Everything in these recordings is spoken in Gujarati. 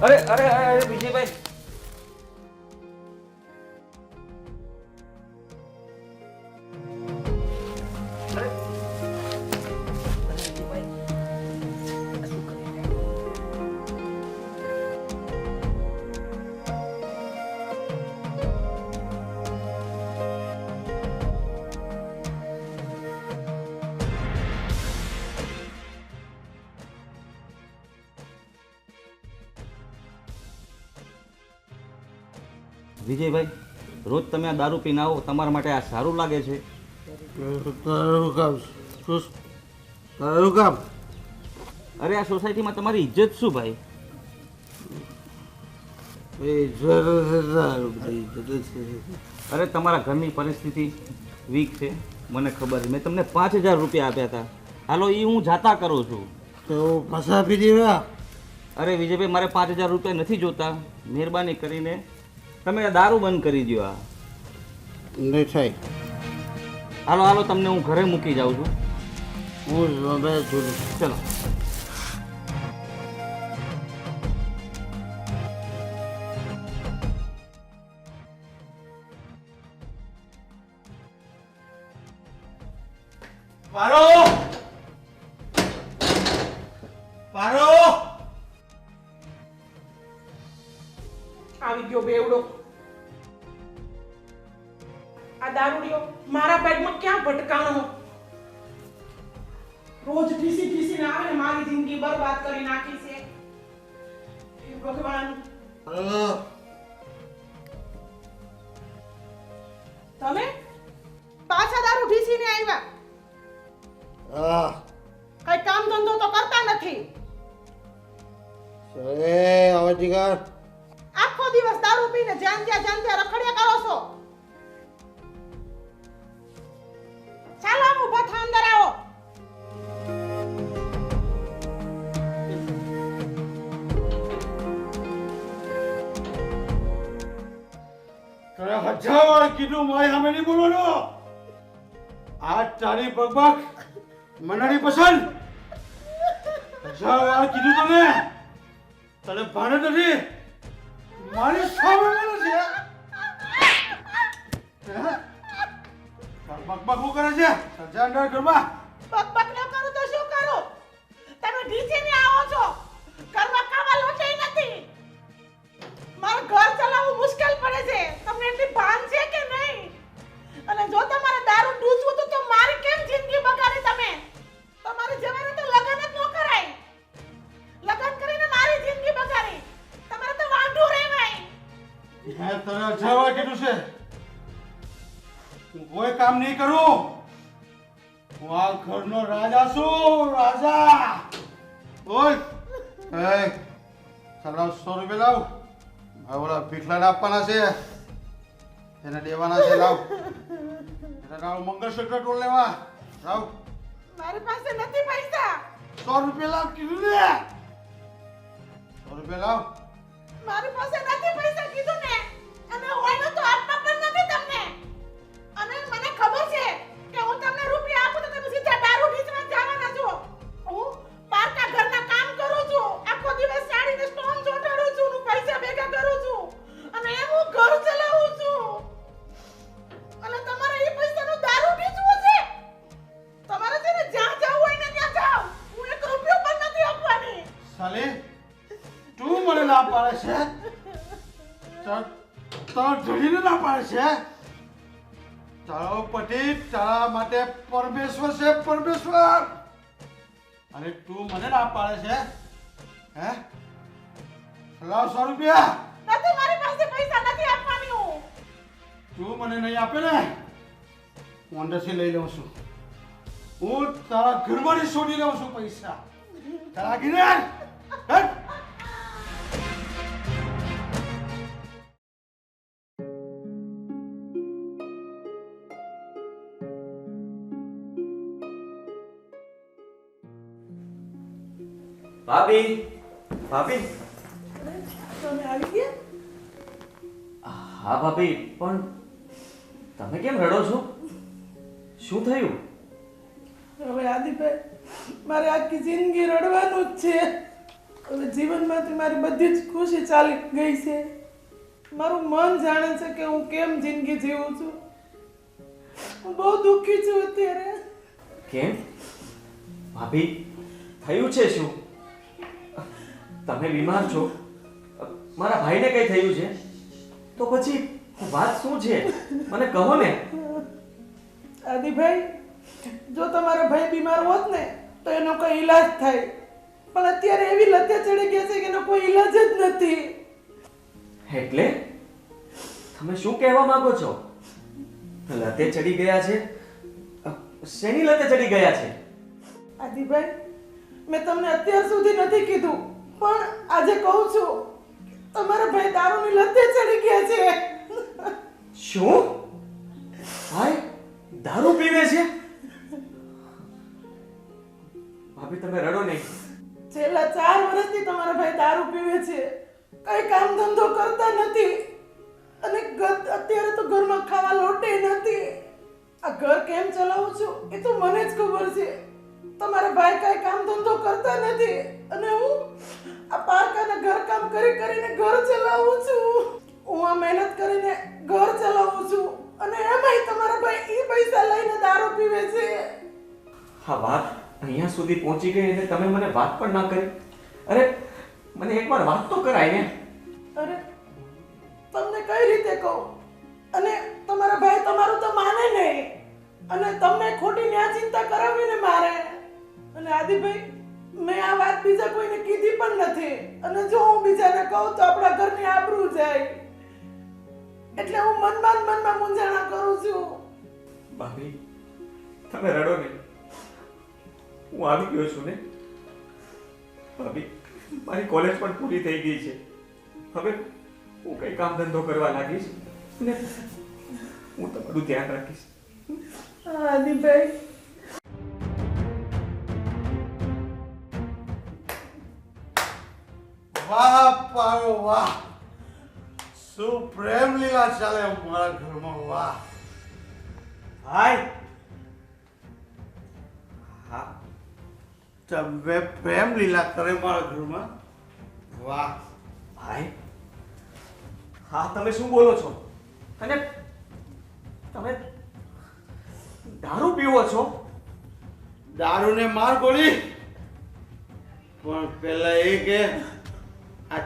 અરે અરે અરે વિજયભાઈ, અરે વિજયભાઈ, આ શું કરી રહ્યા? વિજયભાઈ, રોજ તમે આ દારૂ પીને આવો, તમારા માટે આ સારું લાગે છે? તારું કામ શું? તારું કામ? અરે આ સોસાયટીમાં તમારી ઇજ્જત શું ભાઈ? અરે તમારા ઘરની પરિસ્થિતિ વીક છે, મને ખબર છે. મેં તમને 5,000 રૂપિયા આપ્યા હતા. હાલો એ હું જાતા કરું છું. તો પાછા આપી દેવા. અરે વિજયભાઈ, મારે 5,000 રૂપિયા નથી જોતા. મહેરબાની કરીને તમે આ દારૂ બંધ કરી દો. આ નહીં થાય. હાલો હાલો, તમને હું ઘરે મૂકી જાઉં છું. હું ચલો. પારો પારો આવી ગયો બેવડો. આ દારૂડિયો મારા પેટમાં ક્યાં ભટકાણો? રોજ ઠીસી ને આવે ને મારી જિંદગી બરબાદ કરી નાખી છે. હે ભગવાન, તમે પાછા દારૂ ઠીસીને આવ્યા? કઈ કામ ધંધો તો કરતા નથી. અવધિકાર આખો દિવસ દારૂ પીને જાન ત્યાં રખડ્યા કરો છો. ચાલો આમ ઊભા થા, અંદર આવો. તારે 1000 વાર કીધું મારી સામે નહીં બોલવાનું. આ તારી બકબક મને નહીં પસંદ. 1000 વાર કીધું તને. તને ભાન નથી. મારી સામે બોલે છે. બકબક શું કરે છે? સજાના ઘરમાં બકબક ન કરું તો શું કરું? તમે ઢીચીને આવો છો. ઘરમાં ખાવા લોટે નથી. મારું ઘર ચલાવવું મુશ્કેલ પડે છે. તમને એટલી ભાન છે કે નહીં? અને જો તમારે દારૂ ડૂસવું હતું તો મારી કેમ જિંદગી બગાડી તમે? તમારે જવાને તો લગન જ ન કરાય. લગન કરીને મારી જિંદગી બગાડી. તમારે તો વાંઢું રહેવાય. મેં તને 1000 વાર કીધું છે. હું કોઈ કામ નહીં કરું. હું આ ઘરનો રાજા છું. રાજા. ઓય એ ચાલો 100 રૂપિયા લાવ. આ ઓલા ભીખલાને આપવાના છે. એને દેવાના છે. લાવ. એને લાવ. મંગળસૂત્ર ટોલ લેવા. લાવ. મારી પાસે નથી પૈસા. 100 રૂપિયા લાવ કીધું ને. 100 રૂપિયા લાવ. મારી પાસે નથી પૈસા કીધું ને. અને હોયનો તો આપવા પણ નથી તમને. અને મને ખબર છે કે હું તમને રૂપિયા આપું તો તમે સીધા દારૂ ઢીચવા જવાના છો. હું પાકા ઘરના કામ કરું છું. આખો દિવસ સાડીને સ્ટોન ચોટાડું છું. હું પૈસા ભેગા કરું છું. અને એમ હું ઘર ચલાવું છું. અને તમારે એ પૈસાનું દારૂ ઢીચવું છે. તમારે છે ને જ્યાં જાવ હોય ને ત્યાં જાવ. હું 1 રૂપિયો પણ નથી આપવાની. સાલી તું મને ના પાડે છે. તારા ધણીને ના પાડે છે. તારો પતિ તારા માટે પરમેશ્વર છે. પરમેશ્વર. અને તું મને ના પાડે છે. હે લાવ 100 રૂપિયા. નથી, મારી પાસે પૈસા નથી આપવાની. હું તું મને નહીં આપે ને હું અંદરથી લઈ લઉં છું. હું તારા ઘરમાંથી છોડી લઉં છું પૈસા. તારા ગિરનાર ભાભી, ભાભી. તમે આવી ગયા? હા ભાભી, પણ તમે કેમ રડો છો? શું થયું? હવે આદિભાઈ, મારે આખી જિંદગી રડવાનું જ છે. હવે જીવનમાંથી મારી બધી જ ખુશી ચાલી ગઈ છે. મારું મન જાણે છે કે હું કેમ જિંદગી જીવું છું. હું બહુ દુઃખી છું અત્યારે. કેમ ભાભી થયું છે શું? તમે બીમાર છો? મારા ભાઈને કઈ થયું છે? તો પછી વાત શું છે? મને કહો ને. આદિભાઈ, જો તમારો ભાઈ બીમાર હોત ને તો એનો કોઈ ઈલાજ થાય, પણ અત્યારે એવી લતે ચડી ગઈ છે કે એનો કોઈ ઈલાજ જ નથી. એટલે તમે શું કહેવા માંગો છો? લતે ચડી ગયા છે? શેની લતે ચડી ગયા છે? આદિભાઈ, મેં તમને અત્યાર સુધી નથી કીધું, પણ આજે કહું છું. તમારા ભાઈ દારૂની લતે ચડી ગયા છે. શું? ભાઈ દારૂ પીવે છે? ભાભી તમે રડો નહીં. છેલ્લા 4 વર્ષથી તમારા ભાઈ દારૂ પીવે છે. કઈ કામ ધંધો કરતા નથી અને અત્યારે તો ઘરમાં ખાવા લોટે નથી. આ ઘર કેમ ચલાવું છું એ તો મને જ ખબર છે. તમારા ભાઈ કઈ કામ ધંધો કરતા નથી અને હું આ પારકાના ઘર કામ કરીને ઘર ચલાવું છું. હું આ મહેનત કરીને ઘર ચલાવું છું અને એમાંય તમારા ભાઈ એ પૈસા લઈને દારૂ પીવે છે. હા, વાત અહીંયા સુધી પહોંચી ગઈ અને તમે મને વાત પણ ના કરી. અરે મને એકવાર વાત તો કરાય ને. અરે તમને કઈ રીતે કહું? અને તમારા ભાઈ તમારું તો માને નહીં અને તમને ખોટી ન્યા ચિંતા કરાવીને મારે. અને આદિભાઈ, મેં આ વાત બીજા કોઈને કીધી પણ નથી અને જો હું બીજાને કહું તો આપણા ઘરની આબરૂ જાય, એટલે હું મનમાં મૂંઝાણા કરું છું. ભાભી તમે રડો નહીં. હું આવી ગયો છું ને. ભાભી મારી કોલેજ પણ પૂરી થઈ ગઈ છે. હવે હું કઈ કામ ધંધો કરવા લાગીશ ને હું તમારું ધ્યાન રાખીશ. આદિભાઈ, વાહ પારો વાહ, શું પ્રેમ લીલા ચાલે મારા ઘરમાં. વાહ ભાઈ. હા, તમે પ્રેમ લીલા કરે મારા ઘરમાં. વાહ ભાઈ, હા તમે શું બોલો છો? અને તમે દારૂ પીવો છો? દારૂને માર ગોળી. પણ પેલા એ કે આ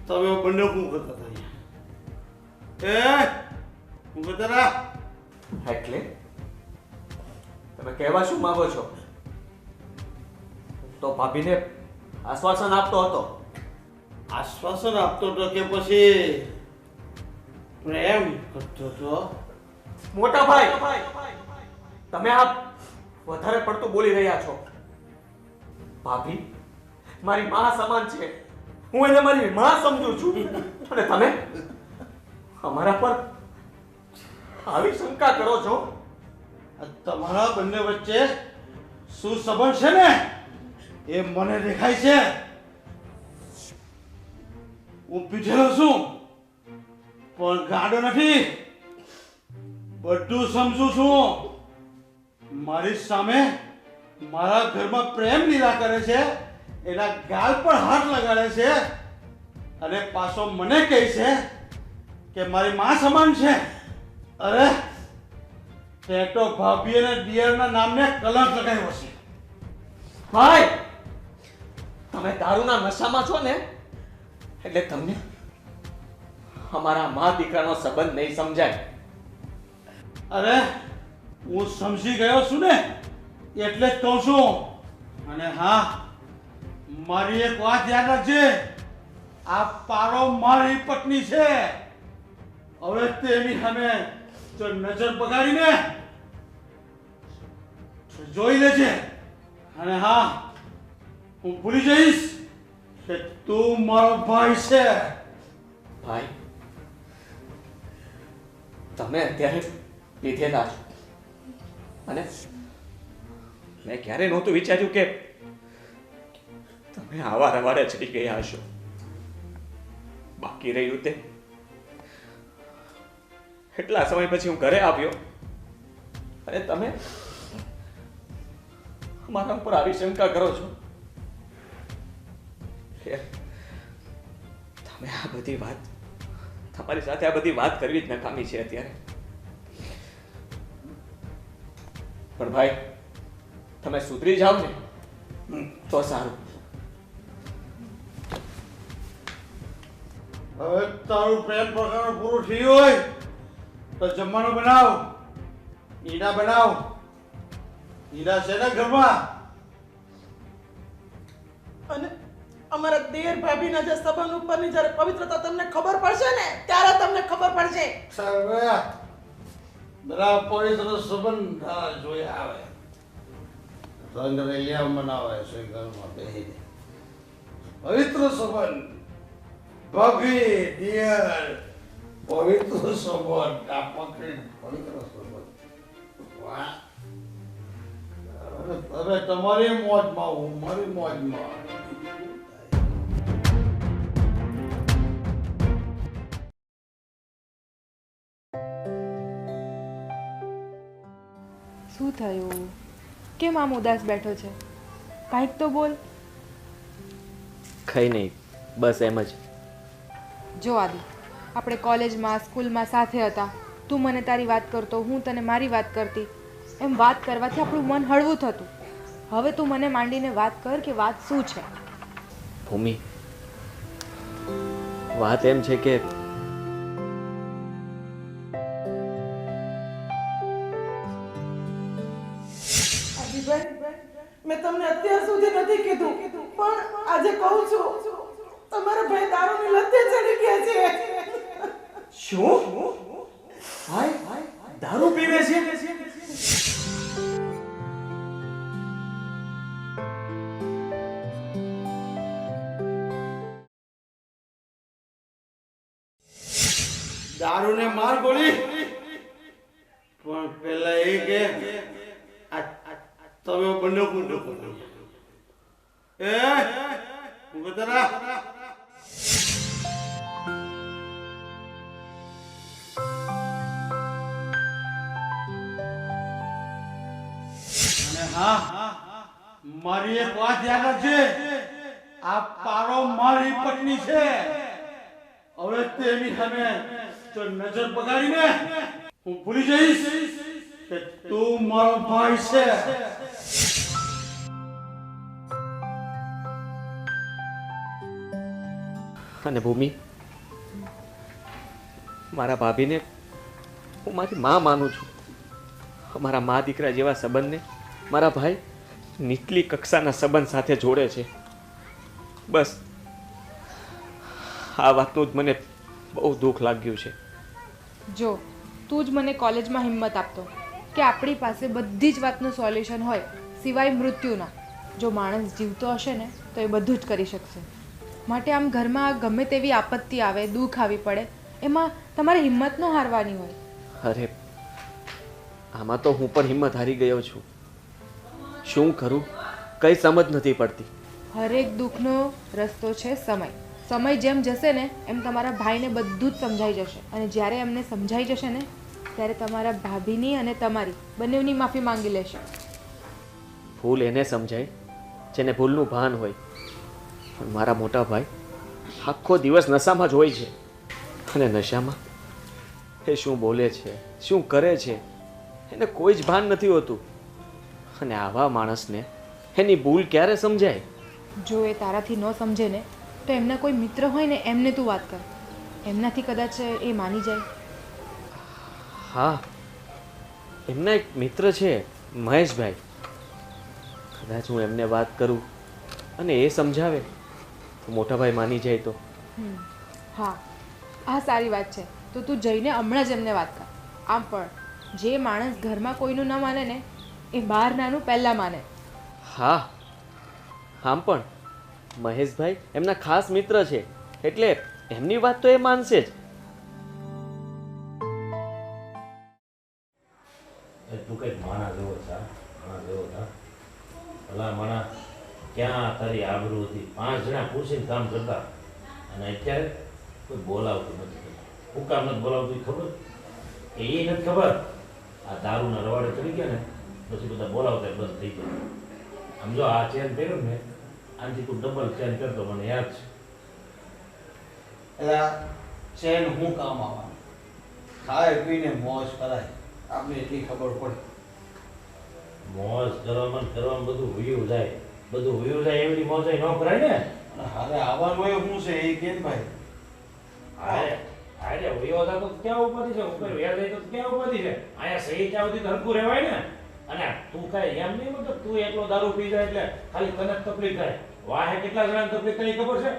તમે બંને શું કરતા હતા અહીંયા? હું કરતા હતા? એટલે તમે કહેવા શું માંગો છો? તો ભાભીને આશ્વાસન આપતો હતો. આશ્વાસન આપતો હતો કે પછી પ્રેમ કરતો હતો? મોટા ભાઈ, તમે આ વધારે પડતું બોલી રહ્યા છો. ભાભી મારી માં સમાન છે. હું એને મારી માં સમજુ છું અને તમે અમારા પર આવી શંકા કરો છો? આ તમારા બંને વચ્ચે શું સંબંધ છે ને એ મને દેખાય છે. હું પીઠેલો છું પણ ગાડો નથી. બધું સમજુ છું. મારી સામે મારા ઘરમાં પ્રેમ લીલા કરે છે, એના ગાલ પર હાથ લગાડે છે અને પાછો મને કહે છે કે મારી માં સમાન છે. અરે તે તો ભાભી અને દિયરના નામને કલંક લગાવ્યો છે. ભાઈ તમે દારૂના નશામાં છો ને એટલે તમને અમારા મા દીકરાનો સંબંધ નહીં સમજાય. અરે હું સમજી ગયો છું ને એટલે જ કહું છું. અને હા, મારી એક વાત યાદ રાખજે. આ પારો મારી પત્ની છે. હવે તેની સામે જો નજર બગાડીને જોઈ લેજે. અને હા, હું ભૂલી જઈશ કે તું મારો ભાઈ છે. ભાઈ તમે અત્યારે પીધેલા છો અને મેં ક્યારે નહોતું વિચાર્યું કે તમે આવા રવાડે ચડી ગયા હશો. બાકી રહ્યું તે એટલા સમય પછી હું ઘરે આવ્યો અને તમે મારા ઉપર આવી શંકા કરો છો. તમે આ બધી વાત તમારી સાથે આ બધી વાત કરવી જ નકામી છે અત્યારે. પણ ભાઈ તમે સુધરી જાઓ ને તો સારું. હવે તારું પ્રેમ પ્રકરણ પૂરું થયું હોય તો જમવાનું બનાવ. ઈડા બનાવ. ઈડા છે ને ઘરમાં? અને અમારા દેર ભાભીના જે સંબંધ ઉપરની જ્યારે પવિત્રતા તમને ખબર પડશે ને ત્યારે તમને ખબર પડશે. સાહેબ બરા પવિત્ર સંબંધ જોયા આવે રંગ રેલિયા મનાવે છે ઘરમાં બેહીને. પવિત્ર સંબંધ ભાભી દિયર પવિત્ર સંબંધ આ પકડી પવિત્ર સંબંધ. વાહ હવે તમારી મોજમાં હું મારી મોજમાં. શું થયું? કેમ આમ ઉદાસ બેઠો છે? કાંઈક તો બોલ. કઈ નહીં, બસ એમ જ. જો આદિ, આપણે કોલેજમાં સ્કૂલમાં સાથે હતા. તું મને તારી વાત કરતો, હું તને મારી વાત કરતી. એમ વાત કરવાથી આપણું મન હળવું થતું. હવે તું મને માંડીને વાત કર કે વાત શું છે? ભૂમિ, વાત એમ છે કે આદિભાઈ, મેં તમને અત્યાર સુધી નથી કીધું પણ આજે કહું છું તમારા ભાઈ દારૂની લતે ચડી ગયા છે. શું? ભાઈ દારૂ પીવે છે? દારૂને માર ગોળી પણ પેલા એ કે તમે બંને કુંડો હું કતરા અને હા મારી એક વાત યાદ રાખજે, આ પારો મારી પત્ની છે. હવે તેની સામે જો નજર બગાડીને હું ભૂલી જઈશ કે તું મારો ભાઈ છે. અને ભૂમિ, મારા ભાભીને હું મારી માં માનું છું. અમારા મા દીકરા જેવા સંબંધને મારા ભાઈ નીચલી કક્ષાના સંબંધ સાથે જોડે છે. બસ આ વાતનું જ મને બહુ દુઃખ લાગ્યું છે. જો તું જ મને કોલેજમાં હિંમત આપતો કે આપણી પાસે બધી જ વાતનું સોલ્યુશન હોય સિવાય મૃત્યુના. જો માણસ જીવતો હશે ને તો એ બધું જ કરી શકશે. માટે આમ ઘરમાં ગમે તેવી આપત્તિ આવે, દુઃખ આવી પડે, એમાં તમારે હિંમત ન હારવાની હોય. અરે આમાં તો હું પણ હિંમત હારી ગયો છું. શું કરું કઈ સમજ નથી પડતી. હરેક દુઃખનો રસ્તો છે સમય. સમય જેમ જશે ને એમ તમારા ભાઈને બધું જ સમજાઈ જશે. અને જ્યારે એમને સમજાઈ જશે ને ત્યારે તમારા ભાભીની અને તમારી બંનેની માફી માંગી લેશે. ભૂલ એને સમજાય જેને ભૂલનું ભાન હોય. પણ મારા મોટા ભાઈ આખો દિવસ નશામાં જ હોય છે. અને નશામાં એ શું બોલે છે, શું કરે છે, એને કોઈ જ ભાન નથી હોતું. અને આવા માણસને એની ભૂલ ક્યારે સમજાય? જો એ તારાથી ન સમજે ને તો એમના કોઈ મિત્ર હોય ને એમને તું વાત કર. એમનાથી કદાચ એ માની જાય. હા, એમના એક મિત્ર છે મહેશભાઈ. કદાચ હું એમને વાત કરું અને એ સમજાવે તો મોટા ભાઈ માની જાય તો. હા, આ સારી વાત છે. તો તું જઈને હમણાં જ એમને વાત કર. આમ પણ જે માણસ ઘરમાં કોઈનું ન માને ને એ બહારનાનું પહેલાં માને. હા, આમ પણ મહેશભાઈ એમના ખાસ મિત્ર છે એટલે એમની વાત તો એ માનશે જ. તું કઈક માણા જેવો છે, માણા જેવો છે. ભલા માણા ક્યાં તારી આબરૂ હતી? 5 જણા પૂછીને કામ કરતા અને અત્યારે કોઈ બોલાવતું નથી. હું કામ નથી બોલાવતું એ ખબર? એ નથી ખબર. આ દારૂના રવાડે ચડી ગયા ને પછી બધા બોલાવતા બંધ થઈ ગયા. આમ જો આ ચેન પહેર્યો ને આનાથી તું ડબલ ચેન કરતો મને યાદ છે. એટલે ચેન હું કામ આવવાનું? ખાય પીને મોજ કરાય, આપણે એટલી ખબર પડે. મોજ કરવામાં ને કરવામાં બધું વયું જાય, બધું વયું જાય એવી મોજ ન કરાય ને. અને હારે આવવાનું હોય શું છે એ કેમ ભાઈ? અરે અરે વયો હતા તો ક્યાં ઉપાધિ છે? ઉપર વ્યા જાય તો ક્યાં ઉપાધિ છે? અહીંયા સહી ચાવથી તો હરખું રહેવાય ને. અને તું કાંઈ એમ નહીં મતલબ તું એટલો દારૂ પી જાય એટલે ખાલી તને જ તકલીફ થાય. વાહે કેટલા જણાને તકલીફ થાય એ ખબર છે?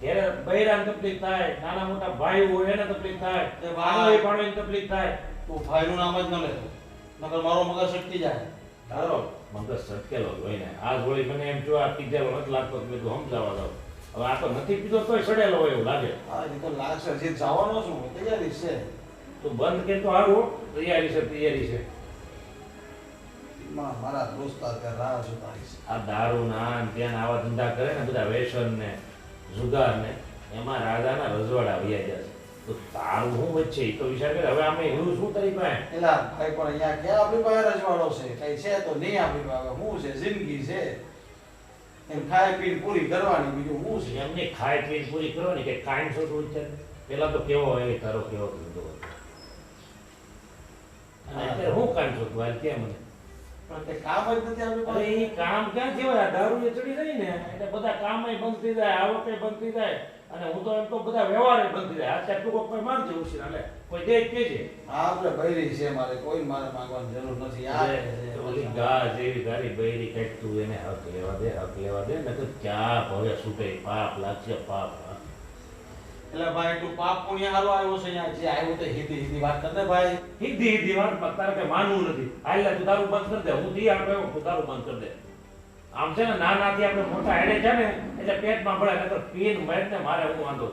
ઘેરે બૈરાને તકલીફ થાય, નાના મોટા ભાઈ હોય એને તકલીફ થાય, એ વાહ. ભાણોઈ ભાણોઈને તકલીફ થાય. તું ભાઈનું નામ જ ન લેતો, નકર મારો મગજ સટકી જાય. તારો મગજ સટકેલો જ હોય ને. આ જોડી મને એમ જો આ પીધેલો નથી લાગતો કે તું સમજાવવા દઉં. હવે આ તો નથી પીધો તોય સડેલો હોય એવું લાગે. હા એ તો લાગશે, જે જવાનો છું તૈયારી છે. તું બંધ કે તો હારું. તૈયારી છે તૈયારી છે. મારા દોસ્તાર ત્યાં રાહ જોતારી છે. આ દારૂ ના આન ત્યાં આવા ધંધા કરે ને બધા વ્યસન ને જુગાર ને એમાં રાજાના રજવાડા વયા જાય છે. તો તારું શું વચ્ચે એ તો વિચાર કરે. હવે આમે એવું શું તારી પાસે? એલા ભાઈ પણ અહીંયા ક્યાં આપણી પાસે રજવાડો છે? કઈ છે તો નહીં આપણી પાસે. શું છે? જિંદગી છે, એમ ખાઈ પીને પૂરી કરવાની, બીજું શું છે? એમને ખાઈ પીને પૂરી કરવાની કે કાયમ છો તું વિચાર. પેલા તો કેવો હોય તારો કેવો ધંધો હતો. અને અત્યારે હું કાયમ છો તું હાલ કે મને? પણ તે કામ જ નથી આપણી અરે પાસે. એ કામ ક્યાં થયો? આ દારૂ એ ચડી જાય ને એટલે બધા કામય બંધ થઈ જાય, આવકે બંધ થઈ જાય. અને હું તો એમ તો બધા વ્યવહાર બંધ થઈ જાય. અત્યારે તું કોઈ માંગજે ઉછીના લે, કોઈ દે જ કેજે. હા આપણે બૈરી છે, મારે કોઈ મારે માંગવાની જરૂર નથી. આ અરે, ઓલી ગા જેવી ગાડી બૈરી કાંઈક તું એને હક લેવા દે, હક લેવા દે. નકર ક્યાં ભવે છૂટે, પાપ લાગશે પાપ. એટલે ભાઈ તું પાપ પુણ્ય હાલો આવ્યો છે અહીંયા. જે આવ્યો તે હિન્દી હિન્દી વાત કર ને ભાઈ. હિન્દી હિન્દી વાત તારે કઈ માનવું નથી. હાલ તું તારું બંધ કરી દે. હું દી આપણે તું તારું બંધ કરી દે. આમ છે ને નાનાથી આપણે મોટા હેડે છે ને એટલે પેટમાં ભળે. નકર પીન મરે ને મારે હું વાંધો.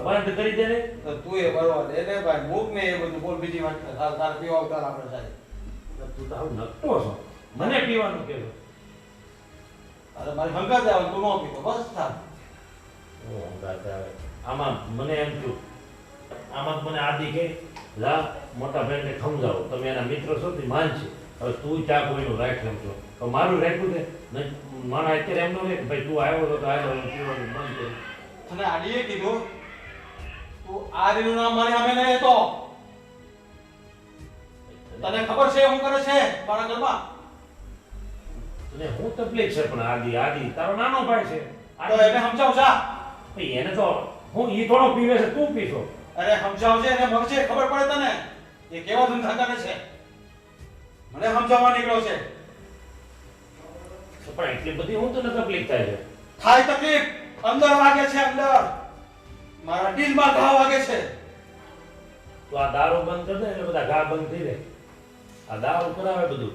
બંધ કરી દે ને. તો તું એ બરોબર દે ને ભાઈ, મૂક ને એ બધું. બોલ બીજી વાત કર. હાલ તારે પીવા ઉતાર આપણે સાહેબ. તું તો આવું નકટો છો. મને પીવાનું કહેજો. અરે મારી હંગાત આવે તું ન પીતો બસ થાય. હું હંગાત આવે. આમાં મને એમ થયું, આમાં મને આદિ કે લા મોટા ભાઈને સમજાવો, તમે એના મિત્ર છો તે માન છે. હવે તું ચા કોઈનું રાખ એમ છો તો મારું રાખ્યું છે નહીં. મારા અત્યારે એમ ન રે કે ભાઈ તું આવ્યો હતો તો આવ્યો હું પીવાનું બંધ કર્યું. તને આડીએ કીધું તું આ રીનું નામ મારી સામે નહીં લેતો. તને ખબર છે શું કરે છે મારા ઘરમાં? તને હું તકલીફ છે પણ આદિ તારો નાનો ભાઈ છે. તો એને સમજાવ જા. ભાઈ એને તો હું ઈ થોડો પીવે છે, તું પીશો. અરે સમજાવજે એને મગજે ખબર પડે તને એ કેવા ધંધા કરે છે. મને સમજાવવા નીકળ્યો છે. તો પણ એટલી બધી હું તને તકલીફ થાય છે. થાય તકલીફ, અંદર વાગે છે, અંદર મારા દિલમાં ઘા વાગે છે. તો આ દારૂ બંધ કરી દે એટલે બધા ઘા બંધ થઈ જાય. આ દારૂ કરાવે બધું.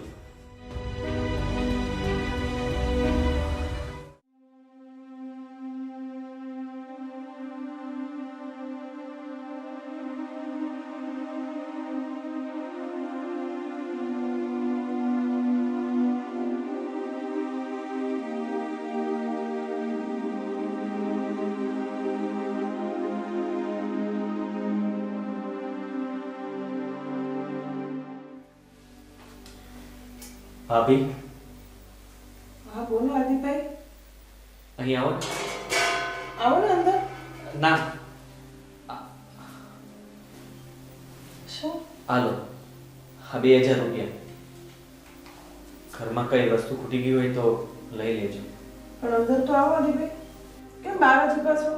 ભાભી હા બોલો આદિભાઈ. અહીં આવો ને. આવો ને અંદર. ના શું? હાલો હા 2000 રૂપિયા. ઘરમાં કઈ વસ્તુ ખૂટી ગઈ હોય તો લઈ લેજો. પણ અંદર તો આવો આદિભાઈ. કેમ બહાર જ ઊભા છો?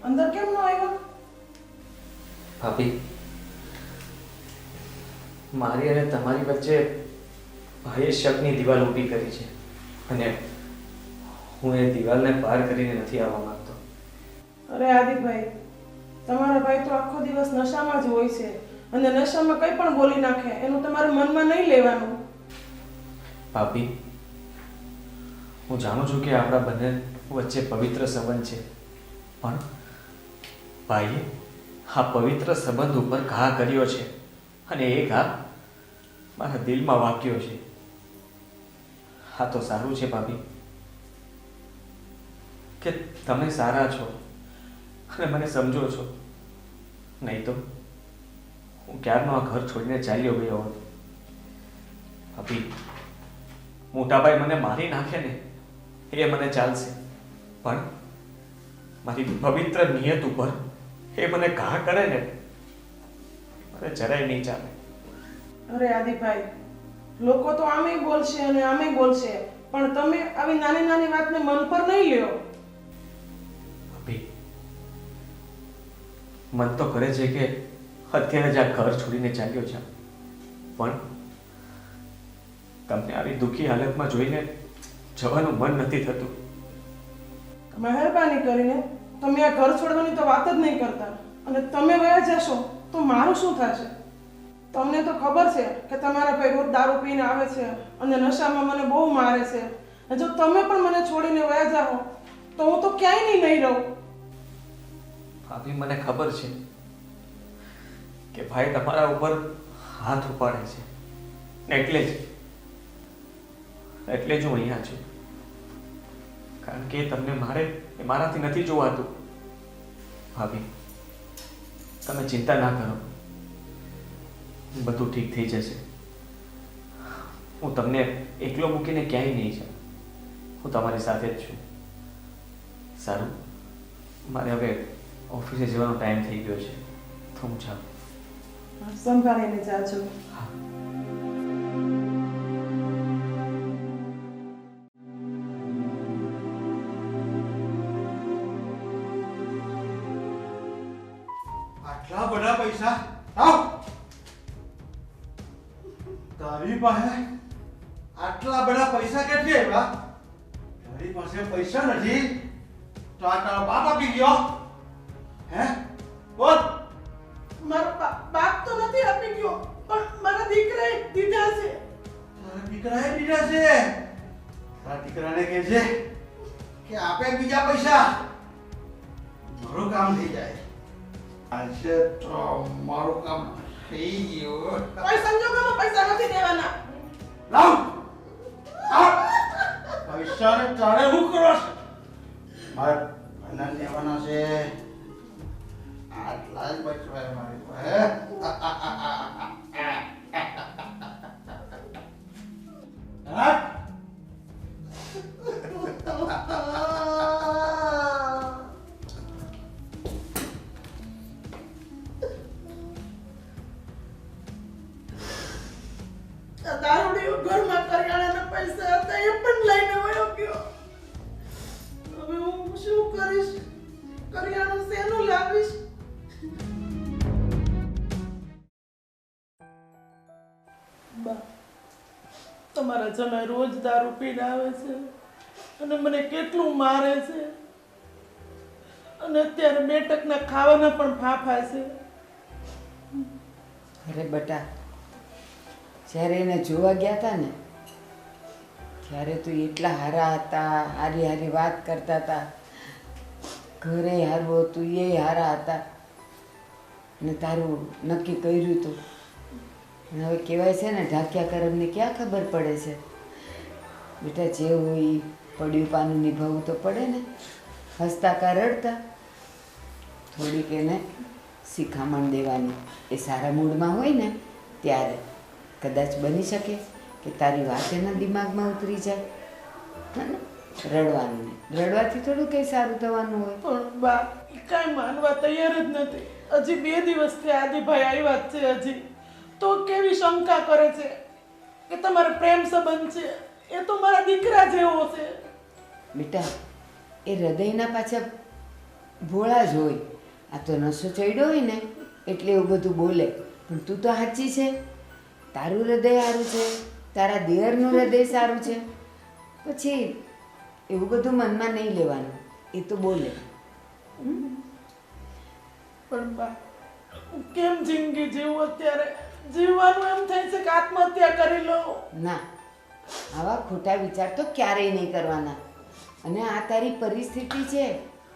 અંદર કેમ ન આવ્યા? ભાભી મારી અને તમારી વચ્ચે ભાઈએ શકની દિવાલ ઊભી કરી છે અને હું એ દિવાલને પાર કરીને નથી આવવા માંગતો. અરે આદિભાઈ, તમારા ભાઈ તો આખો દિવસ નશામાં જ હોય છે અને નશામાં કંઈ પણ બોલી નાખે એનું તમારે મનમાં નહીં લેવાનું. ભાભી હું જાણું છું કે આપણા બંને વચ્ચે પવિત્ર સંબંધ છે, પણ ભાઈએ આ પવિત્ર સંબંધ ઉપર ઘા કર્યો છે અને એ ઘા મારા દિલમાં વાગ્યો છે. હા તો સારું છે ભાભી કે તમે સારા છો અને મને સમજો છો, નહીં તો હું ક્યારનો આ ઘર છોડીને ચાલ્યો ગયો હોત. ભાભી મોટાભાઈ મને મારી નાખે ને એ મને ચાલશે, પણ મારી પવિત્ર નિયત ઉપર એ મને ઘા કરે ને, મને જરાય નહીં ચાલે. અરે આદિભાઈ, લોકો તો આમેય બોલશે અને આમેય બોલશે, પણ તમે આવી નાની નાની વાતને મન પર નહીં લ્યો. ભાભી, મન તો કરે છે કે અત્યારે જ આ ઘર છોડીને ચાલ્યો છે, પણ તમને આવી દુઃખી હાલતમાં જોઈને જવાનું મન નથી થતું. મહેરબાની કરીને તમે આ ઘર છોડવાની તો વાત જ નહીં કરતા, અને તમે વયા જશો તો મારું શું થશે? તમને તો ખબર છે કે તમારા ભાઈ રોજ દારૂ પીને આવે છે અને નશામાં મને બહુ મારે છે. અને જો તમે પણ મને છોડીને વયા જાઓ તો હું તો ક્યાંય નહીં રહું. ભાભી, મને ખબર છે કે ભાઈ તમારા ઉપર હાથ ઉપાડે છે ને, એટલે જ હું અહીંયા છું, કારણ કે તમને મારાથી નથી જોવાતું. ભાભી, તમે ચિંતા ના કરો, બધું ઠીક થઈ જશે. હું તમને એકલો મૂકીને ક્યાંય નહીં જાઉં, હું તમારી સાથે જ છું. સારું, મારે હવે ઓફિસે જવાનો ટાઈમ થઈ ગયો છે, તો હું જાઉં. સંભાળીને જાજો. આટલા બધા પૈસા આવ તારી પાસે આટલા બધા પૈસા ક્યાંથી આવ્યા? તારી પાસે પૈસા નથી તો આ તારો બાપ આપી ગયો? હે બોલ. મારો બાપ તો નથી આપી ગયો, પણ મારા દીકરાએ દીધા છે. તારા દીકરાએ દીધા છે? તારા દીકરાને કહેજે કે આપે બીજા પૈસા, મારું કામ થઈ જાય. આજે તો મારું કામ થઈ ગયું. કોઈ સંજોગોમાં પૈસા નથી દેવાના. લાવ પૈસાને તારે શું કરો છો? મારે ફાઇનાન્સ લેવાના છે, આટલા જ બચવાય મારી પાસે. દારૂડિયો ઘરમાં કરિયાણાના પૈસા હતા એ પણ લઈને વયો ગયો. હવે હું શું કરીશ? કરિયાણું શેનું લાવીશ? બા, તમારા જમાઈ રોજ દારૂ પીને આવે છે અને મને કેટલું મારે છે, અને અત્યારે 2 ટકના ખાવાના પણ ફાફા છે. અરે બટા, જ્યારે એને જોવા ગયા હતા ને ત્યારે તું એટલા હારા હતા, હારી હારી વાત કરતા હતા, ઘરે હારવું હતું, એ હારા હતા, ને તારું નક્કી કર્યું હતું. અને હવે કહેવાય છે ને, ઢાંક્યા કરમને ક્યાં ખબર પડે છે. બેટા, જે હોય એ પડ્યું પાનું નિભાવવું તો પડે ને. હસતા કા રડતા, થોડીક એને શિખામણ દેવાની. એ સારા મૂડમાં હોય ને ત્યારે કદાચ બની શકે કે તારી વાત એના દિમાગમાં ઉતરી જાય. રડવાનું નહીં, રડવાથી થોડું કંઈ સારું થવાનું હોય. પણ બા, ઈ કાંઈ માનવા તૈયાર જ નથી. હજી 2 દિવસથી આદિભાઈ આવ્યા જ છે, હજી તો કેવી શંકા કરે છે કે તમારો પ્રેમ સંબંધ છે. એ તો મારા દીકરા જેવો છે. બેટા, એ હૃદયના પાછા ભોળા જ હોય. આ તો નશો ચડ્યો હોય ને એટલે એવું બધું બોલે, પણ તું તો સાચી છે. તારું હૃદય સારું છે, તારા દિયરનું હૃદય સારું છે, પછી એવું બધું મનમાં નહીં લેવાનું. એ તો બોલે. પણ બા, હું કેમ જિંદગી જીવું? અત્યારે જીવવાનું એમ થાય છે કે આત્મહત્યા કરી લો. ના, આવા ખોટા વિચાર તો ક્યારેય નહીં કરવાના. અને આ તારી પરિસ્થિતિ છે,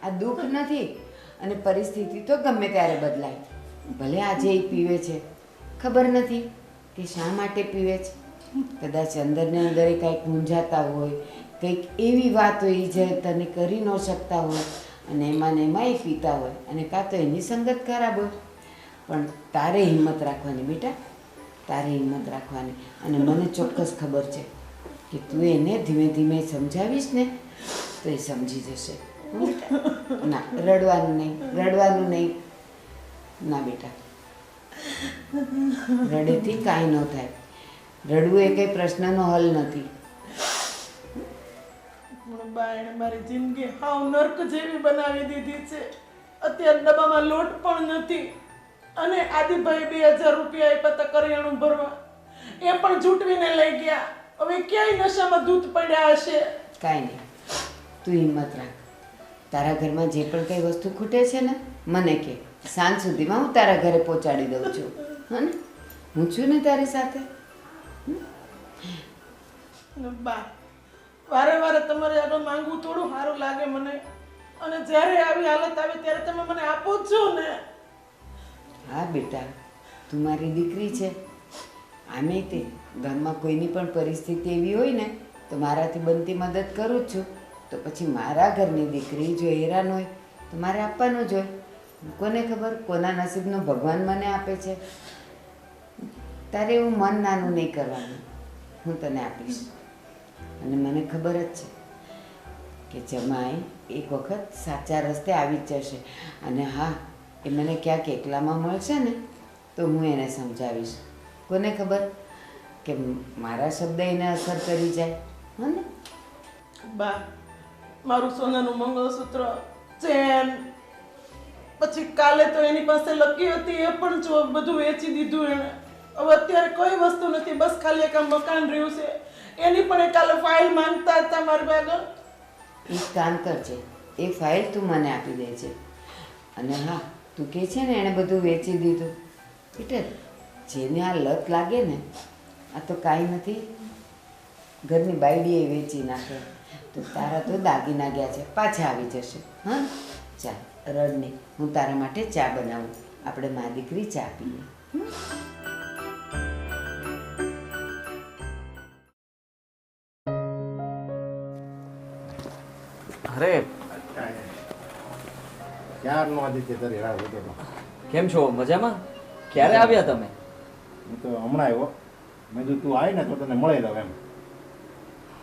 આ દુઃખ નથી. અને પરિસ્થિતિ તો ગમે ત્યારે બદલાય. ભલે આજે એ પીવે છે, ખબર નથી કે શા માટે પીવે છે. કદાચ અંદરને અંદર એ કાંઈક મૂંઝાતા હોય, કંઈક એવી વાત હોય જે તને કરી ન શકતા હોય, અને એમાં ને એમાં એ પીતા હોય, અને કાં તો એની સંગત ખરાબ હોય. પણ તારે હિંમત રાખવાની બેટા, તારે હિંમત રાખવાની. અને મને ચોક્કસ ખબર છે કે તું એને ધીમે ધીમે સમજાવીશ ને તો એ સમજી જશે. હો બેટા? ના, રડવાનું નહીં, રડવાનું નહીં. ના બેટા, રડેથી કાંઈ ન થાય. રડવું એ કંઈ પ્રશ્નનો હલ નથી. પણ બા એણે મારી જિંદગી હાવ નર્ક જેવી બનાવી દીધી છે. અત્યારે ડબ્બામાં લોટ પણ નથી અને આદિભાઈ 2000 રૂપિયા આપ્યા હતા કરિયાણું ભરવા, એ પણ જૂટવીને લઈ ગયા. હવે ક્યાંય નશામાં દૂધ પડ્યા હશે. કાંઈ નહીં, તું હિંમત રાખ. તારા ઘરમાં જે પણ કંઈ વસ્તુ ખૂટે છે ને મને કે, સાંજ સુધીમાં હું તારા ઘરે પહોંચાડી દઉં છું. હા ને? હું છું ને તારી સાથે. બા વારે વારે તમારે આગળ માંગવું થોડું સારું લાગે મને, અને જ્યારે આવી હાલત આવે ત્યારે તમે મને આપો જ છો ને. હા બેટા, તું મારી દીકરી છે. આમે તે ઘરમાં કોઈની પણ પરિસ્થિતિ એવી હોય ને તો મારાથી બનતી મદદ કરું જ છું. તો પછી મારા ઘરની દીકરી જો હેરાન હોય તો મારે આપવાનું જ હોય. કોને ખબર કોના નસીબનો ભગવાન મને આપે છે. તારે એવું મન નાનું નહીં કરવાનું, હું તને આપીશ. અને મને ખબર જ છે કે જમાઈ એક વખત સાચા રસ્તે આવી જ જશે. અને હા, એ મને ક્યાંક એકલામાં મળશે ને તો હું એને સમજાવીશ. કોને ખબર કે મારા શબ્દ એને અસર કરી જાય. હો ને બા, મારું સોનાનું મંગળસૂત્ર, ચેન, પછી કાલે તો એની પાસે લકી હતી એ પણ જો બધું વેચી દીધું એણે. હવે અત્યારે કોઈ વસ્તુ નથી, બસ ખાલી એક આ મકાન રહ્યું છે. એની પણ એ કાલે ફાઇલ માંગતા હતા મારી આગળ. એક કામ કરજે, એ ફાઇલ તું મને આપી દે છે. અને હા, તું કહે છે ને એણે બધું વેચી દીધું. એટલે જેને આ લત લાગે ને, આ તો કાંઈ નથી, ઘરની બાયડીએ વેચી નાખે. તો તારા તો દાગીના ગયા છે, પાછા આવી જશે. હા, ચા રડ નહીં, હું તારા માટે ચા બનાવું. આપણે મા દીકરી ચા પીએ. અરે ક્યારનો આદિત્ય તારી રાહ જોતો હતો. કેમ છો? મજામાં? ક્યારે આવ્યા તમે? હું તો હમણાં આવ્યો. મેં કીધું તું આવી ને તો તને મળી લઉં એમ.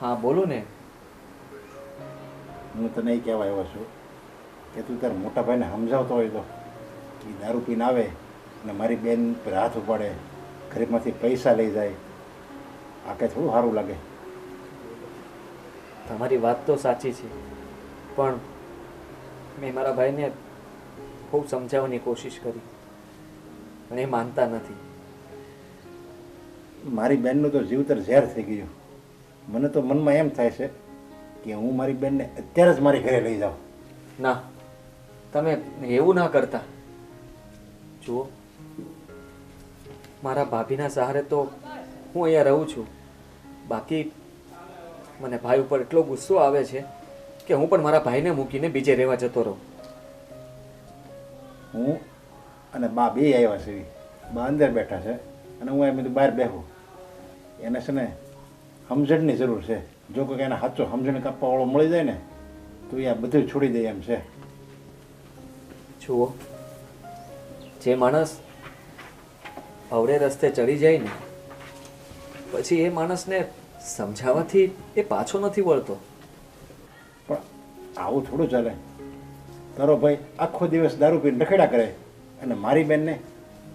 હા બોલો ને. હું તને એ કહેવા આવ્યો છું કે તું તારા મોટા ભાઈને સમજાવતો હોય તો એ દારૂ પીને આવે અને મારી બેન પર હાથ ઉપાડે, ગરીબમાંથી પૈસા લઈ જાય, આ કંઈ થોડું સારું લાગે. તમારી વાત તો સાચી છે, પણ મેં મારા ભાઈને ખૂબ સમજાવવાની કોશિશ કરી પણ એ માનતા નથી. મારી બેનનું તો જીવતર ઝેર થઈ ગયું. મને તો મનમાં એમ થાય છે કે હું મારી બેનને અત્યારે જ મારી ઘરે લઈ જાઉં. ના, તમે એવું ના કરતા. જુઓ, મારા ભાભીના સહારે તો હું અહીંયા રહું છું. બાકી મને ભાઈ ઉપર એટલો ગુસ્સો આવે છે કે હું પણ મારા ભાઈને મૂકીને બીજે રહેવા જતો રહું. હું અને બા બે આવ્યા છે. બા અંદર બેઠા છે અને હું એમ બધું બહાર બેહું. એને છે ને સમજણની જરૂર છે. જો કોઈ એને સાચો સમજણ કાપવાવાળો મળી જાય ને તો એ આ બધું છોડી દે એમ છે. જુઓ, જે માણસ અવળે રસ્તે ચડી જાય ને પછી એ માણસને સમજાવવાથી એ પાછો નથી વળતો. પણ આવું થોડું ચાલે. તારો ભાઈ આખો દિવસ દારૂ પીને રખડ્યા કરે અને મારી બેનને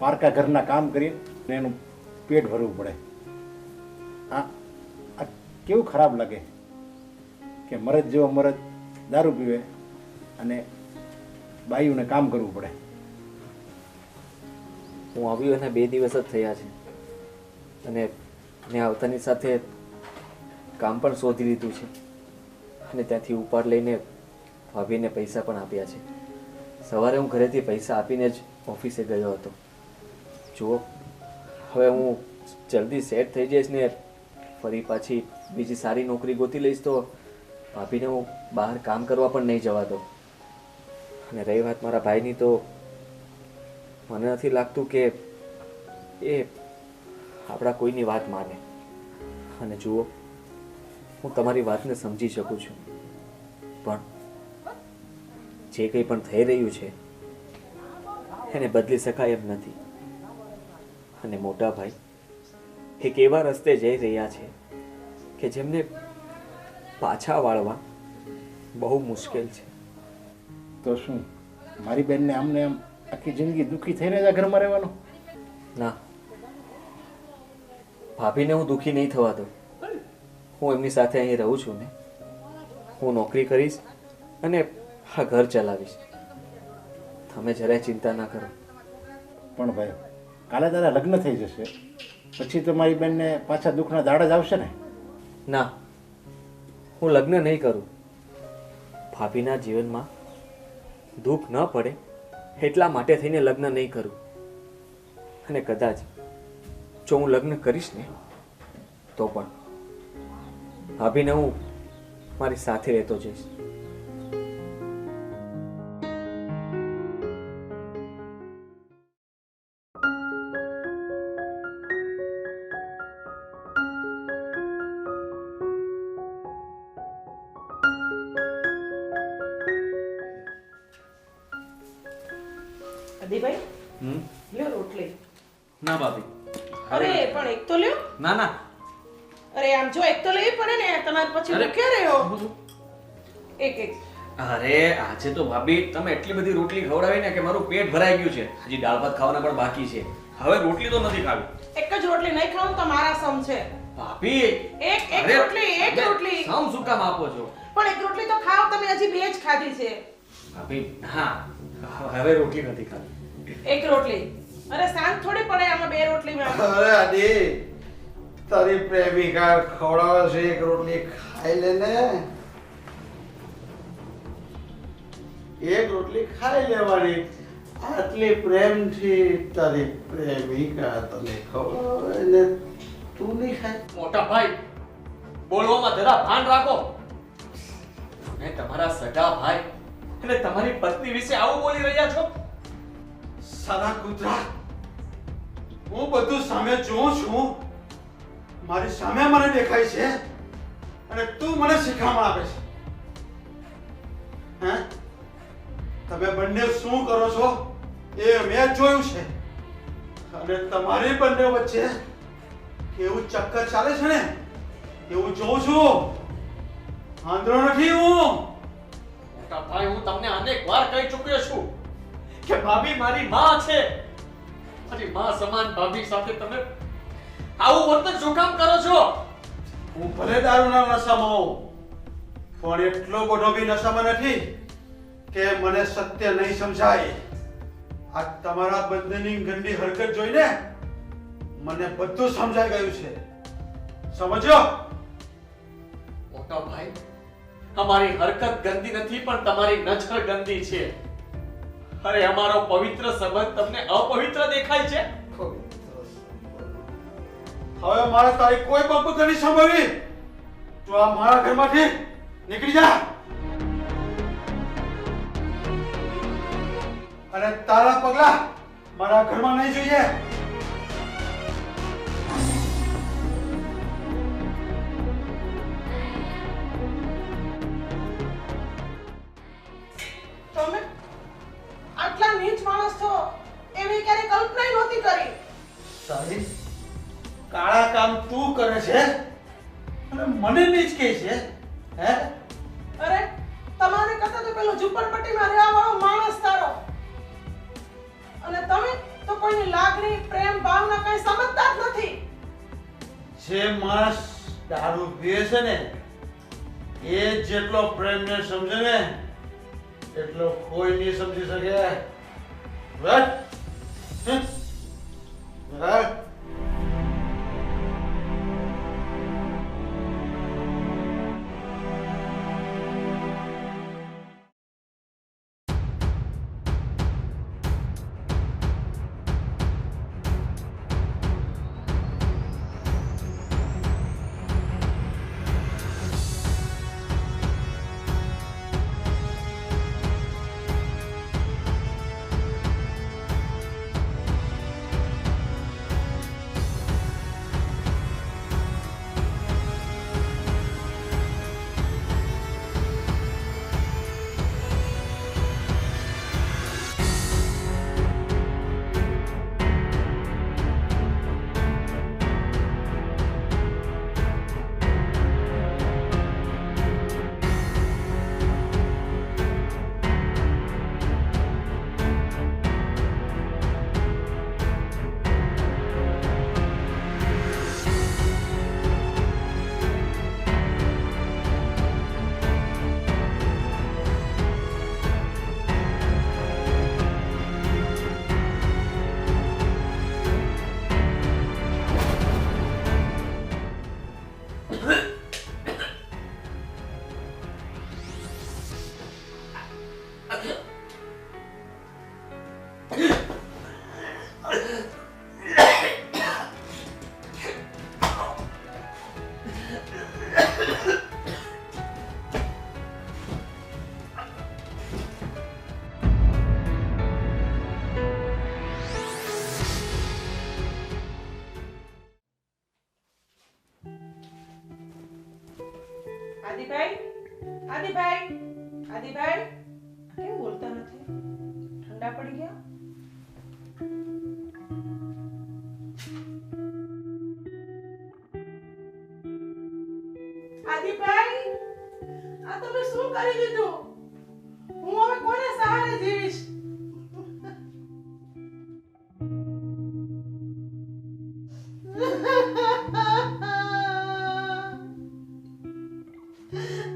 પારકા ઘરના કામ કરીને એનું પેટ ભરવું પડે. આ આ કેવું ખરાબ લાગે કે મરદ જેવો મરદ દારૂ પીવે અને બાઈઓને કામ કરવું પડે. હું આવ્યો એને 2 દિવસ જ થયા છે અને મેં આવતાની સાથે કામ પણ શોધી લીધું છે અને ત્યાંથી ઉપાડ લઈને ભાભીને પૈસા પણ આપ્યા છે. સવારે હું ઘરેથી પૈસા આપીને જ ઓફિસે ગયો હતો. જુઓ, હવે હું જલ્દી સેટ થઈ જઈશ ને ફરી પાછી બીજી સારી નોકરી ગોતી લઈશ તો ભાભીને હું બહાર કામ કરવા પણ નહીં જવા દઉં. અને રહી વાત મારા ભાઈની, તો મને નથી લાગતું કે એ આપણા કોઈની વાત માને. અને જુઓ, હું તમારી વાતને સમજી શકું છું, પણ જે કંઈ પણ થઈ રહ્યું છે એને બદલી શકાય એમ નથી. અને મોટા ભાઈ એક એવા રસ્તે જઈ રહ્યા છે કે કે જેમને પાછા વાળવા બહુ મુશ્કેલ છે. તો શું મારી બેનને આમને આમ આખી જિંદગી દુઃખી થઈને જ આ ઘરમાં રહેવાનું? ના, ભાભીને હું દુઃખી નહીં થવા દઉં. હું એમની સાથે અહીં રહું છું ને, હું નોકરી કરીશ અને આ ઘર ચલાવીશ. તમે જરાય ચિંતા ના કરો. પણ ભાઈ કાલે તારા લગ્ન થઈ જશે પછી તો મારી બેનને પાછા દુઃખના દાડા જ આવશે ને. ના, હું લગ્ન નહીં કરું. ભાભીના જીવનમાં દુઃખ ન પડે એટલા માટે થઈને લગ્ન નહીં કરું. અને કદાચ જો હું લગ્ન કરીશ ને તો પણ ભાભીને હું મારી સાથે રહેતો જઈશ. અદીભાઈ લ્યો રોટલી. ના ભાભી. અરે પણ એક તો લ્યો. ના ના. અરે આમ જો એક તો લેવી પડે ને, તમારે પછી ભૂખ્યા રહ્યો. એક એક. અરે આજે તો ભાભી તમે એટલી બધી રોટલી ખવડાવી ને કે મારું પેટ ભરાઈ ગયું છે. હજી દાળ ભાત ખાવાના પણ બાકી છે. હવે રોટલી તો નથી ખાવી. એક જ રોટલી નહીં ખાવું તો મારા સમ છે. ભાભી એક રોટલી, એક રોટલી. સમ શું કામ આપો છો? પણ એક રોટલી તો ખાવ તમે, હજી બે જ ખાધી છે. ભાભી હા, હવે રોટલી નથી ખાવી. એક રોટલી. અરે શાંત થોડી પડે આમાં બે રોટલીમાં. અરે આદી તારી પ્રેમિકા ખવડાવે છે, એક રોટલી ખાઈ લે ને. એક રોટલી ખાઈ લેવાની. આટલી પ્રેમથી તારી પ્રેમિકા તને ખવડાવે ને તું નહીં ખાય? મોટા ભાઈ, બોલવામાં જરા ભાન રાખો. તમે તમારા સગા ભાઈ અને તમારી પત્ની વિશે આવું બોલી રહ્યા છો? સારા કૂતરા, હું બધું સામે જોઉં છું. મારી સામે મને દેખાય છે અને તું મને શિખામણ આપે છે. હે? તમે બંને શું કરો છો એ મેં જોયું છે. અને તમારી બંને વચ્ચે કેવું ચક્કર ચાલે છે ને એવું જોઉં છું. આંધળો નથી હું. મોટા ભાઈ, હું તમને અનેક વાર કહી ચૂક્યો છું કે ભાભી મારી માં છે. મારી માં સમાન ભાભી સાથે તમે આવું વર્તન શું કામ કરો છો? હું ભલે દારૂના નશામાં હોઉં, પણ એટલો બધો બી નશામાં નથી કે મને સત્ય નહીં સમજાય. આ તમારા બંનેની ગંદી હરકત જોઈને મને બધું સમજાઈ ગયું છે. સમજો? મોટા ભાઈ, અમારી હરકત ગંદી નથી પણ તમારી નજર ગંદી છે. અરે અમારો પવિત્ર સંબંધ તમને અપવિત્ર દેખાય છે? હવે મારે તારી કોઈ બાબત નથી સાંભળવી. તું આ મારા ઘરમાંથી નીકળી જા. અને તારા પગલા મારા ઘરમાં નહીં જોઈએ. તમે આટલા નીચ માણસ છો એવી ક્યારે કલ્પના નહોતી કરી. સાહેબ, કાળા કામ તું કરે છે અને મને નીચ કહે છે. હે? અરે તમારે કરતા તો પેલો ઝુંપડપટ્ટીમાં રહેવા વાળો માણસ તારો. અને તમે તો કોઈની લાગણી, પ્રેમ, ભાવના કઈ સમજતા જ નથી. જે માણસ દારૂ પીએ છે ને એ જેટલો પ્રેમને સમજે ને એટલો કોઈ નહીં સમજી શકે. રાઈટ? રાઈટ? આદિભાઈ આદિભાઈ આદિભાઈ કેમ બોલતા નથી? ઠંડા પડી ગયા? આદિભાઈ આ તમે શું કરી દીધું? હું હવે કોને સહારે જીવીશ?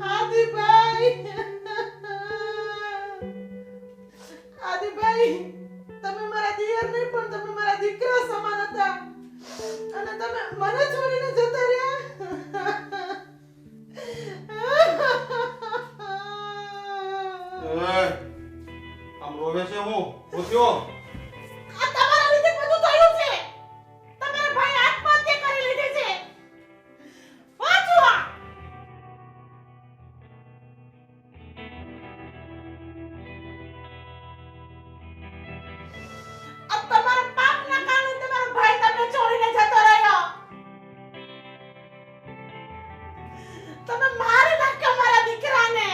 આદિભાઈ આદિભાઈ તમે મારા દિયર નહીં પણ તમે મારા દીકરા સમાન હતા અને તમે મને છોડીને જતા રહ્યા. આમ રોવે છે હું પૂછ્યો આ તમારા લીધે બધું થયું છે. તમારા ભાઈ આત્મહત્યા કરી લીધી છે. વાંચો આ. આ તમારા પાપના કારણે તમારો ભાઈ તમને છોડીને જતો રહ્યો. તમે મારી નાખ્યો મારા દીકરાને.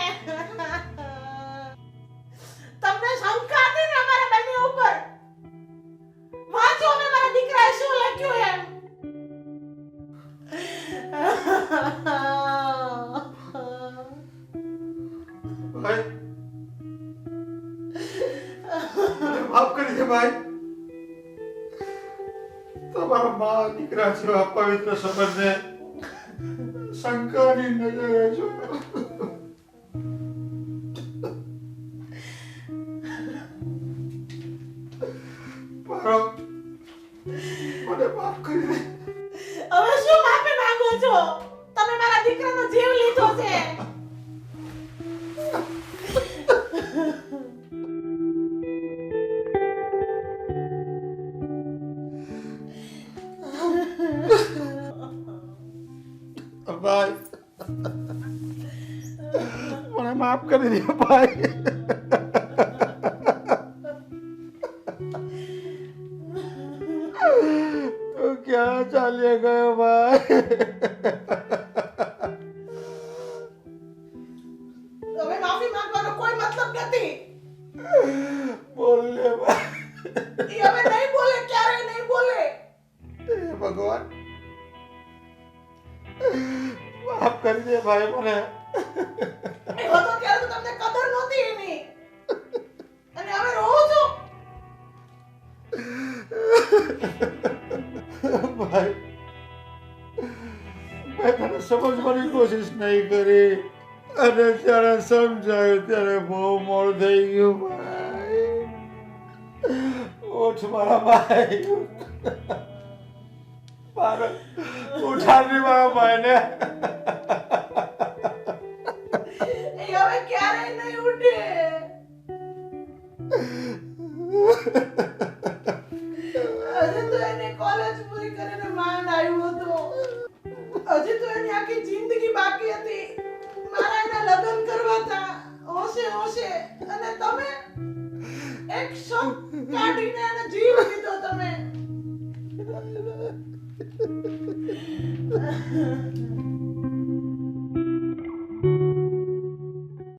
તમને શંકા હતી ને અમારા બંને ઉપર. વાંચો હવે મારા દીકરાએ શું લખ્યું એમ. ભાઈ મને માફ કરી દે ભાઈ. તમારા મા દીકરા જેવા પવિત્ર સંબંધને શંકાની નજરે જો. મારો મને માફ કરી દે. હવે શું માફી માંગો છો? તમે મારા દીકરાનો જીવ લીધો છે. ભાઈ મને માફ કરી દે ભાઈ. તો ક્યાં ચાલ્યો ગયો ભાઈ? હવે માફી માંગવાનો કોઈ મતલબ નથી. બોલ લે ભાઈ. એ હવે નહીં બોલે, ક્યારેય નહીં બોલે. હે ભગવાન માફ કરી દે ભાઈ મને. એ હતો ત્યારે તો તમને કદર નહોતી એની. અને હવે રોવો છો? ભાઈ મેં તને સમજવાની કોશિશ નહીં કરી અને ત્યારે સમજાયું ત્યારે બહુ મોડું થઈ ગયું ભાઈ. ઉઠ મારા ભાઈ. મારો ઉઠાડની મારા ભાઈને.